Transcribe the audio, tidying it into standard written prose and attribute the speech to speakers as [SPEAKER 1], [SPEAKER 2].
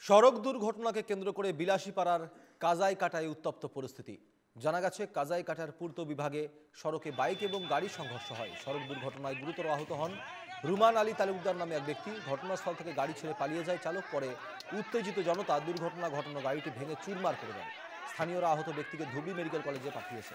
[SPEAKER 1] সড়ক দুর্ঘটনাকে কেন্দ্র করে বিলাসীপাড়ার কাজাইকাটায় উত্তপ্ত পরিস্থিতি। জানা গেছে, কাজাইকাটার পূর্ত বিভাগে সড়কে বাইক এবং গাড়ির সংঘর্ষ হয়। সড়ক দুর্ঘটনায় গুরুতর আহত হন রুমান আলী তালুকদার নামে এক ব্যক্তি। ঘটনাস্থল থেকে গাড়ি ছেড়ে পালিয়ে যায় চালক। পরে উত্তেজিত জনতা দুর্ঘটনা ঘটানো গাড়িটি ভেঙে চুরমার করে দেয়। স্থানীয়রা আহত ব্যক্তিকে ধুবড়ী মেডিকেল কলেজে পাঠিয়েছে।